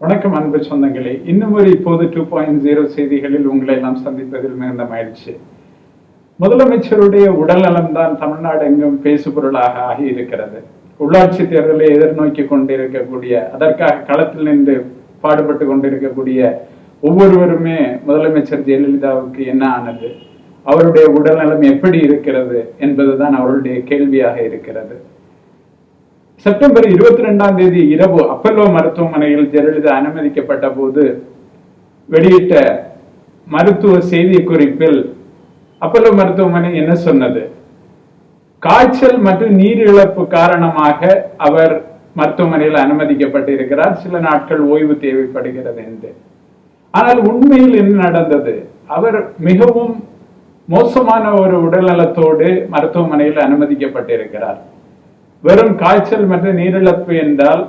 வணக்கம் அன்பு சொந்தங்களே, இன்னும் ஒரு இப்போது 2.0 செய்திகளில் உங்களை எல்லாம் சந்திப்பதில் மிகுந்த மகிழ்ச்சி. முதலமைச்சருடைய உடல் நலம்தான் தமிழ்நாடு எங்கும் பேசுபொருளாக ஆகி இருக்கிறது. உள்ளாட்சி தேர்தலை எதிர்நோக்கி கொண்டிருக்கக்கூடிய, அதற்காக களத்தில் நின்று பாடுபட்டு கொண்டிருக்கக்கூடிய ஒவ்வொருவருமே முதலமைச்சர் ஜெயலலிதாவுக்கு என்ன ஆனது, அவருடைய உடல் நலம் எப்படி இருக்கிறது என்பதுதான் அவருடைய கேள்வியாக இருக்கிறது. செப்டம்பர் 22 இரவு அப்பல்லோ மருத்துவமனையில் ஜெயலலிதா அனுமதிக்கப்பட்ட போது வெளியிட்ட மருத்துவ செய்தி குறிப்பில் அப்பல்லோ மருத்துவமனை என்ன சொன்னது? காய்ச்சல் மற்றும் நீரிழப்பு காரணமாக அவர் மருத்துவமனையில் அனுமதிக்கப்பட்டிருக்கிறார், சில நாட்கள் ஓய்வு தேவைப்படுகிறது என்று. ஆனால் உண்மையில் என்ன நடந்தது? அவர் மிகவும் மோசமான ஒரு உடல்நலத்தோடு மருத்துவமனையில் அனுமதிக்கப்பட்டிருக்கிறார். வெறும் காய்ச்சல் மற்றும் நீரிழப்பு என்றால்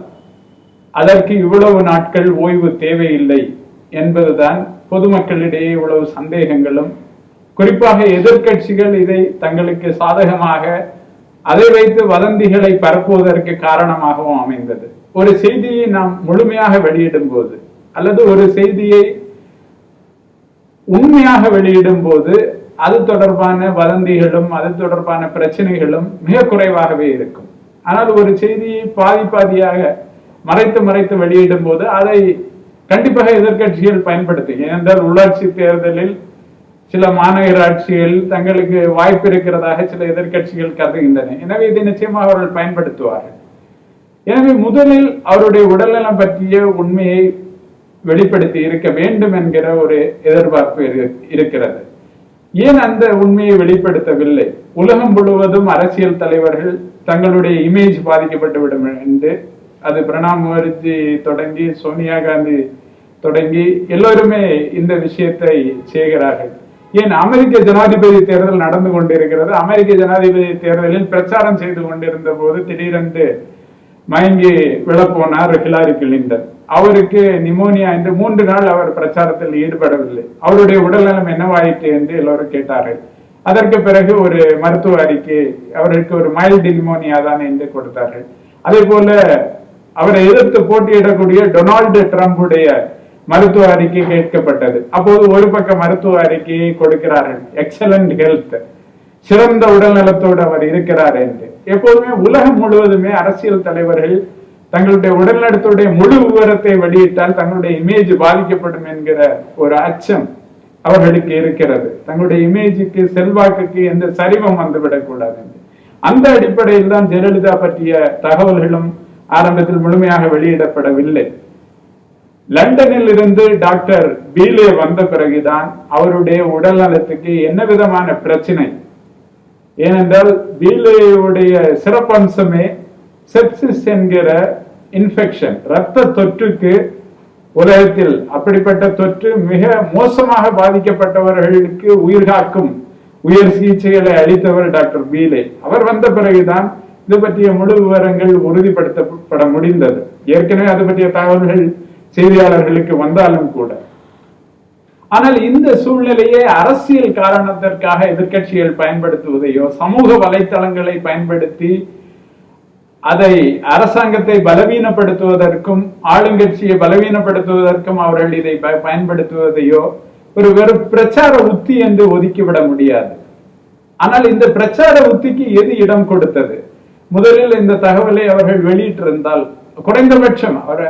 அதற்கு இவ்வளவு நாட்கள் ஓய்வு தேவையில்லை என்பதுதான் பொதுமக்களிடையே இவ்வளவு சந்தேகங்களும், குறிப்பாக எதிர்கட்சிகள் இதை தங்களுக்கு சாதகமாக அதை வைத்து வதந்திகளை பரப்புவதற்கு காரணமாகவும் அமைந்தது. ஒரு செய்தியை நாம் முழுமையாக வெளியிடும் போது அல்லது ஒரு செய்தியை உண்மையாக வெளியிடும் போது அது தொடர்பான வதந்திகளும் அது தொடர்பான பிரச்சனைகளும் மிக குறைவாகவே இருக்கும். ஆனால் ஒரு செய்தியை பாதியாக மறைத்து வெளியிடும் போது அதை கண்டிப்பாக எதிர்கட்சிகள் பயன்படுத்தி, ஏனென்றால் உள்ளாட்சி தேர்தலில் சில மாநகராட்சிகள் தங்களுக்கு வாய்ப்பு இருக்கிறதாக சில எதிர்கட்சிகள் கருதுகின்றன. எனவே இதை நிச்சயமாக அவர்கள் பயன்படுத்துவார்கள். எனவே முதலில் அவருடைய உடல்நலம் பற்றிய உண்மையை வெளிப்படுத்தி இருக்க வேண்டும் என்கிற ஒரு எதிர்பார்ப்பு இருக்கிறது. ஏன் அந்த உண்மையை வெளிப்படுத்தவில்லை? உலகம் முழுவதும் அரசியல் தலைவர்கள் தங்களுடைய இமேஜ் பாதிக்கப்பட்டுவிடும் என்று, அது பிரணாப் முகர்ஜி தொடங்கி சோனியா காந்தி தொடங்கி எல்லோருமே இந்த விஷயத்தை செய்கிறார்கள். ஏன் அமெரிக்க ஜனாதிபதி தேர்தல் நடந்து கொண்டிருக்கிறது. அமெரிக்க ஜனாதிபதி தேர்தலில் பிரச்சாரம் செய்து கொண்டிருந்த போது திடீரென்று மயங்கி விழப்போனார் ஹிலாரி கிளின்டன். அவருக்கு நிமோனியா என்று 3 நாள் அவர் பிரச்சாரத்தில் ஈடுபடவில்லை. அவருடைய உடல்நலம் என்னவாயிற்று என்று எல்லோரும் கேட்டார்கள். அதற்கு பிறகு ஒரு மருத்துவ அறிக்கை, அவருக்கு ஒரு மைல்டு நிமோனியா தான் என்று கொடுத்தார்கள். அதே போல அவரை எதிர்த்து போட்டியிடக்கூடிய டொனால்டு டிரம்புடைய மருத்துவ அறிக்கை கேட்கப்பட்டது. அப்போது ஒரு பக்க மருத்துவ அறிக்கையை கொடுக்கிறார்கள், எக்ஸலண்ட் ஹெல்த், சிறந்த உடல் நலத்தோடு அவர் இருக்கிறார் என்று. எப்போதுமே உலகம் முழுவதுமே அரசியல் தலைவர்கள் தங்களுடைய உடல்நலத்துடைய முழு விவரத்தை வெளியிட்டால் தங்களுடைய இமேஜ் பாதிக்கப்படும் என்கிற ஒரு அச்சம் அவர்களுக்கு இருக்கிறது. தங்களுடைய இமேஜுக்கு செல்வாக்குக்கு எந்த சரிவம் வந்துவிடக் கூடாது. அந்த அடிப்படையில் தான் ஜெயலலிதா பற்றிய தகவல்களும் ஆரம்பத்தில் முழுமையாக வெளியிடப்படவில்லை. லண்டனில் இருந்து டாக்டர் பீலே வந்த பிறகுதான் அவருடைய உடல் நலத்துக்கு என்ன விதமான பிரச்சனை, ஏனென்றால் பீலேயுடைய சிறப்பம்சமே செப்சிஸ் என்கிற இன்ஃபெக்ஷன், இரத்த தொற்றுக்கு உலகத்தில் அப்படிப்பட்ட தொற்று மிக மோசமாக பாதிக்கப்பட்டவர்களுக்கு உயிர்காக்கும் உயர் சிகிச்சைகளை அளித்தவர் டாக்டர் பீலே. அவர் வந்த பிறகுதான் இது பற்றிய முழு விவரங்கள் உறுதிப்படுத்தப்பட முடிந்தது. ஏற்கனவே அது பற்றிய தகவல்கள் செய்தியாளர்களுக்கு வந்தாலும் கூட. ஆனால் இந்த சூழ்நிலையை அரசியல் காரணத்திற்காக எதிர்கட்சிகள் பயன்படுத்துவதையோ, சமூக வலைத்தளங்களை பயன்படுத்தி அதை அரசாங்கத்தை பலவீனப்படுத்துவதற்கும் ஆளுங்கட்சியை பலவீனப்படுத்துவதற்கும் அவர்கள் இதை பயன்படுத்துவதையோ ஒரு வெறும் பிரச்சார உத்தி என்று ஒதுக்கிவிட முடியாது. ஆனால் இந்த பிரச்சார உத்திக்கு எது இடம் கொடுத்தது? முதலில் இந்த தகவலை அவர்கள் வெளியிட்டிருந்தால், குறைந்தபட்சம் அவர்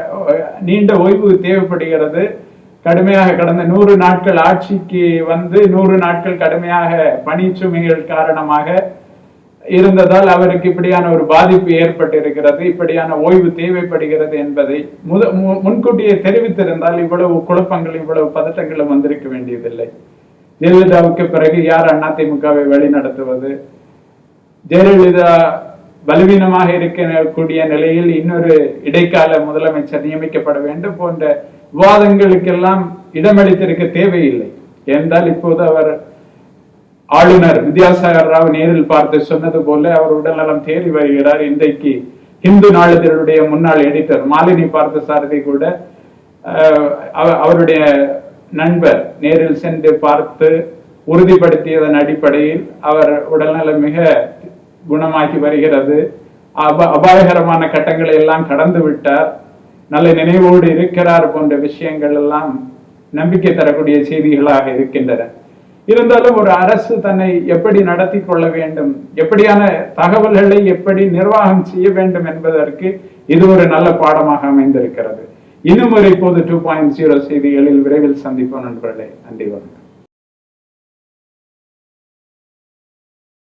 நீண்ட ஓய்வு தேவைப்படுகிறது, கடுமையாக கடந்த 100 நாட்கள் ஆட்சிக்கு வந்து 100 நாட்கள் கடுமையாக பணி சுமைகள் காரணமாக இருந்ததால் அவருக்கு இப்படியான ஒரு பாதிப்பு ஏற்பட்டிருக்கிறது, இப்படியான ஓய்வு தேவைப்படுகிறது என்பதை முன்கூட்டியே தெரிவித்திருந்தால் இவ்வளவு குழப்பங்கள் இவ்வளவு பதட்டங்களும் வந்திருக்க வேண்டியதில்லை. ஜெயலலிதாவுக்கு பிறகு யார் அதிமுகவை வழி நடத்துவது? ஜெயலலிதா பலவீனமாக இருக்கக்கூடிய நிலையில் இன்னொரு இடைக்கால முதலமைச்சர் நியமிக்கப்பட வேண்டும் போன்ற விவாதங்களுக்கெல்லாம் இடமளித்திருக்க தேவையில்லை. என்றால் இப்போது அவர் ஆளுநர் வித்யாசாகர் ராவ் நேரில் பார்த்து சொன்னது போல அவர் உடல்நலம் தேறி வருகிறார். இன்றைக்கு இந்து நாளிதழுடைய முன்னாள் எடிட்டர் மாலினி பார்த்த சாரதி கூட அவருடைய நண்பர் நேரில் சென்று பார்த்து உறுதிப்படுத்தியதன் அடிப்படையில் அவர் உடல்நலம் மிக குணமாகி வருகிறது, அபாயகரமான கட்டங்களை எல்லாம் கடந்து விட்டார் நல்ல நினைவோடு இருக்கிறார் போன்ற விஷயங்கள் எல்லாம் நம்பிக்கை தரக்கூடிய செய்திகளாக இருக்கின்றன. இருந்தாலும் ஒரு அரசு தன்னை எப்படி நடத்தி கொள்ள வேண்டும், எப்படியான தகவல்களை எப்படி நிர்வாகம் செய்ய வேண்டும் என்பதற்கு இது ஒரு நல்ல பாடமாக அமைந்திருக்கிறது. இன்னும் ஒரு இப்போது 2.0 செய்திகளில் விரைவில் சந்திப்போம் நண்பர்களே. நன்றி, வணக்கம்.